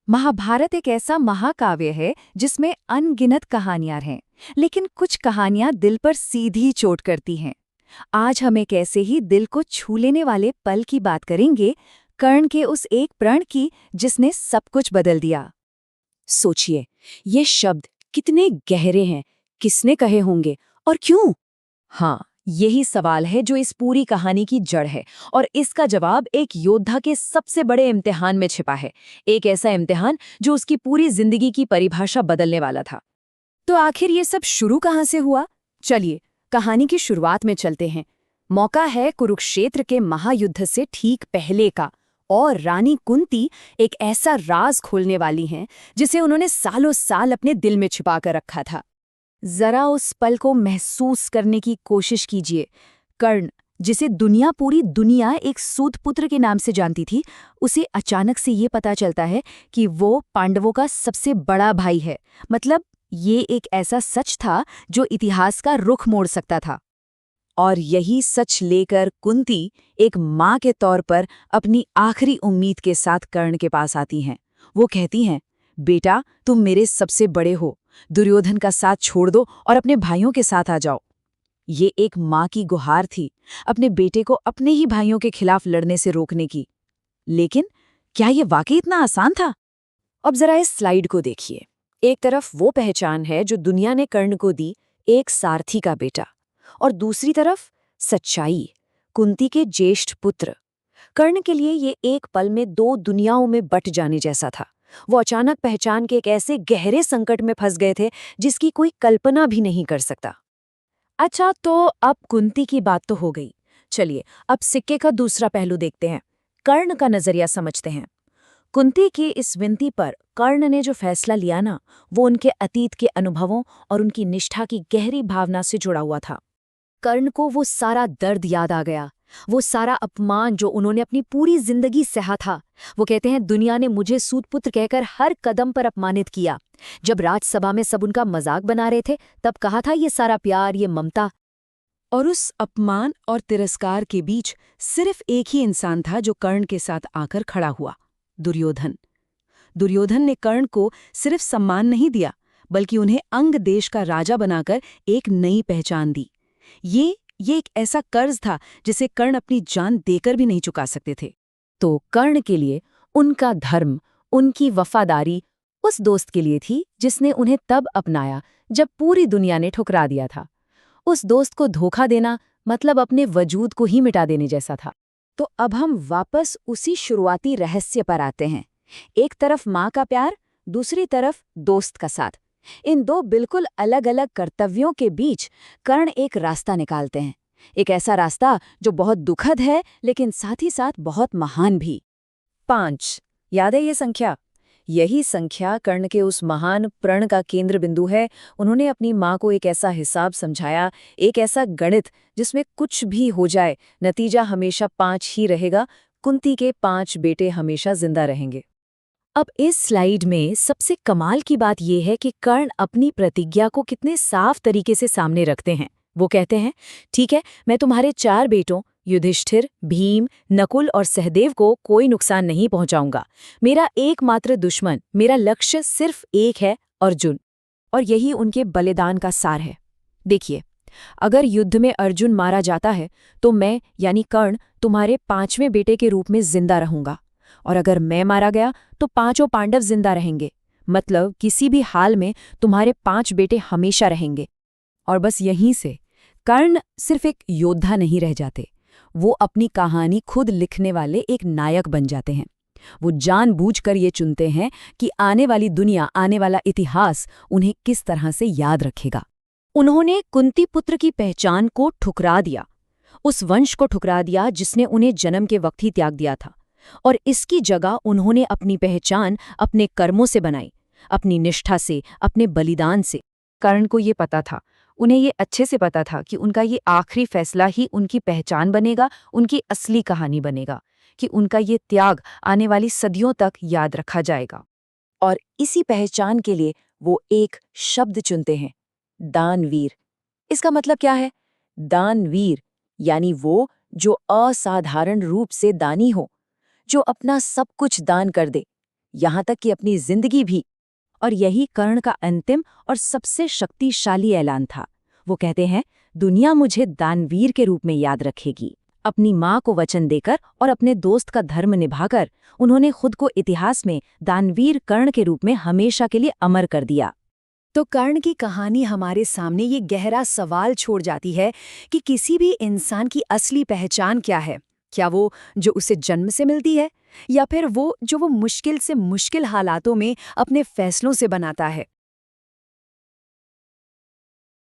महाभारत एक ऐसा महाकाव्य है जिसमें अनगिनत कहानियां हैं, लेकिन कुछ कहानियां दिल पर सीधी चोट करती हैं। आज हम एक ऐसे ही दिल को छू लेने वाले पल की बात करेंगे, कर्ण के उस एक प्रण की जिसने सब कुछ बदल दिया। सोचिए, ये शब्द कितने गहरे हैं, किसने कहे होंगे और क्यों? हाँ, यही सवाल है जो इस पूरी कहानी की जड़ है और इसका जवाब एक योद्धा के सबसे बड़े इम्तिहान में छिपा है। एक ऐसा इम्तिहान जो उसकी पूरी जिंदगी की परिभाषा बदलने वाला था। तो आखिर ये सब शुरू कहाँ से हुआ? चलिए, कहानी की शुरुआत में चलते हैं। मौका है कुरुक्षेत्र के महायुद्ध से ठीक पहले का, और रानी कुंती एक ऐसा राज खोलने वाली हैं जिसे उन्होंने सालों साल अपने दिल में छिपा कर रखा था। जरा उस पल को महसूस करने की कोशिश कीजिए। कर्ण, जिसे पूरी दुनिया एक सूत पुत्र के नाम से जानती थी, उसे अचानक से ये पता चलता है कि वो पांडवों का सबसे बड़ा भाई है। मतलब ये एक ऐसा सच था जो इतिहास का रुख मोड़ सकता था। और यही सच लेकर कुंती एक माँ के तौर पर अपनी आखिरी उम्मीद के साथ कर्ण के पास आती हैं। वो कहती हैं, बेटा, तुम मेरे सबसे बड़े हो, दुर्योधन का साथ छोड़ दो और अपने भाइयों के साथ आ जाओ। ये एक माँ की गुहार थी, अपने बेटे को अपने ही भाइयों के खिलाफ लड़ने से रोकने की। लेकिन क्या ये वाकई इतना आसान था? अब जरा इस स्लाइड को देखिए। एक तरफ वो पहचान है जो दुनिया ने कर्ण को दी, एक सारथी का बेटा, और दूसरी तरफ सच्चाई, कुंती के ज्येष्ठ पुत्र। कर्ण के लिए ये एक पल में दो दुनियाओं में बट जाने जैसा था। वो अचानक पहचान के एक ऐसे गहरे संकट में फंस गए थे जिसकी कोई कल्पना भी नहीं कर सकता। अच्छा, तो अब कुंती की बात तो हो गई। चलिए, अब सिक्के का दूसरा पहलू देखते हैं। कर्ण का नजरिया समझते हैं। कुंती की इस विनती पर कर्ण ने जो फैसला लिया ना, वो उनके अतीत के अनुभवों और उनकी निष्ठा की गहरी भावना से जुड़ा हुआ था। कर्ण को वो सारा दर्द याद आ गया, वो सारा अपमान जो उन्होंने अपनी पूरी जिंदगी सहा था। वो कहते हैं, दुनिया ने मुझे सूतपुत्र कहकर हर कदम पर अपमानित किया। जब राजसभा में सब उनका मजाक बना रहे थे, तब कहा था ये सारा प्यार, ये ममता। और उस अपमान और तिरस्कार के बीच सिर्फ एक ही इंसान था जो कर्ण के साथ आकर खड़ा हुआ, दुर्योधन। दुर्योधन ने कर्ण को सिर्फ सम्मान नहीं दिया, बल्कि उन्हें अंग देश का राजा बनाकर एक नई पहचान दी। ये एक ऐसा कर्ज था जिसे कर्ण अपनी जान देकर भी नहीं चुका सकते थे। तो कर्ण के लिए उनका धर्म, उनकी वफादारी उस दोस्त के लिए थी जिसने उन्हें तब अपनाया जब पूरी दुनिया ने ठुकरा दिया था। उस दोस्त को धोखा देना मतलब अपने वजूद को ही मिटा देने जैसा था। तो अब हम वापस उसी शुरुआती रहस्य पर आते हैं। एक तरफ माँ का प्यार, दूसरी तरफ दोस्त का साथ। इन दो बिल्कुल अलग अलग कर्तव्यों के बीच कर्ण एक रास्ता निकालते हैं। एक ऐसा रास्ता जो बहुत दुखद है, लेकिन साथ ही साथ बहुत महान भी। 5, याद है ये संख्या? यही संख्या कर्ण के उस महान प्रण का केंद्र बिंदु है। उन्होंने अपनी माँ को एक ऐसा हिसाब समझाया, एक ऐसा गणित जिसमें कुछ भी हो जाए, नतीजा हमेशा 5 ही रहेगा। कुंती के 5 बेटे हमेशा जिंदा रहेंगे। अब इस स्लाइड में सबसे कमाल की बात यह है कि कर्ण अपनी प्रतिज्ञा को कितने साफ तरीके से सामने रखते हैं। वो कहते हैं, ठीक है, मैं तुम्हारे 4 बेटों युधिष्ठिर, भीम, नकुल और सहदेव को कोई नुकसान नहीं पहुंचाऊंगा। मेरा एकमात्र दुश्मन, मेरा लक्ष्य सिर्फ एक है, अर्जुन। और यही उनके बलिदान का सार है। देखिए, अगर युद्ध में अर्जुन मारा जाता है तो मैं यानी कर्ण तुम्हारे 5वें बेटे के रूप में जिंदा रहूंगा, और अगर मैं मारा गया तो 5 पांडव जिंदा रहेंगे। मतलब किसी भी हाल में तुम्हारे 5 बेटे हमेशा रहेंगे। और बस यहीं से कर्ण सिर्फ एक योद्धा नहीं रह जाते, वो अपनी कहानी खुद लिखने वाले एक नायक बन जाते हैं। वो जानबूझकर ये चुनते हैं कि आने वाली दुनिया, आने वाला इतिहास उन्हें किस तरह से याद रखेगा। उन्होंने कुंती पुत्र की पहचान को ठुकरा दिया, उस वंश को ठुकरा दिया जिसने उन्हें जन्म के वक्त ही त्याग दिया था, और इसकी जगह उन्होंने अपनी पहचान अपने कर्मों से बनाई, अपनी निष्ठा से, अपने बलिदान से। कर्ण को ये पता था, उन्हें ये अच्छे से पता था कि उनका ये आखिरी फैसला ही उनकी पहचान बनेगा, उनकी असली कहानी बनेगा, कि उनका ये त्याग आने वाली सदियों तक याद रखा जाएगा। और इसी पहचान के लिए वो एक शब्द चुनते हैं, दानवीर। इसका मतलब क्या है? दानवीर यानी वो जो असाधारण रूप से दानी हो, जो अपना सब कुछ दान कर दे। यहाँ तक कि अपनी जिंदगी भी। और यही कर्ण का अंतिम और सबसे शक्तिशाली ऐलान था। वो कहते हैं, दुनिया मुझे दानवीर के रूप में याद रखेगी। अपनी माँ को वचन देकर और अपने दोस्त का धर्म निभाकर उन्होंने खुद को इतिहास में दानवीर कर्ण के रूप में हमेशा के लिए अमर कर दिया। तो कर्ण की कहानी हमारे सामने ये गहरा सवाल छोड़ जाती है कि किसी भी इंसान की असली पहचान क्या है। क्या वो जो उसे जन्म से मिलती है, या फिर वो जो मुश्किल से मुश्किल हालातों में अपने फैसलों से बनाता है।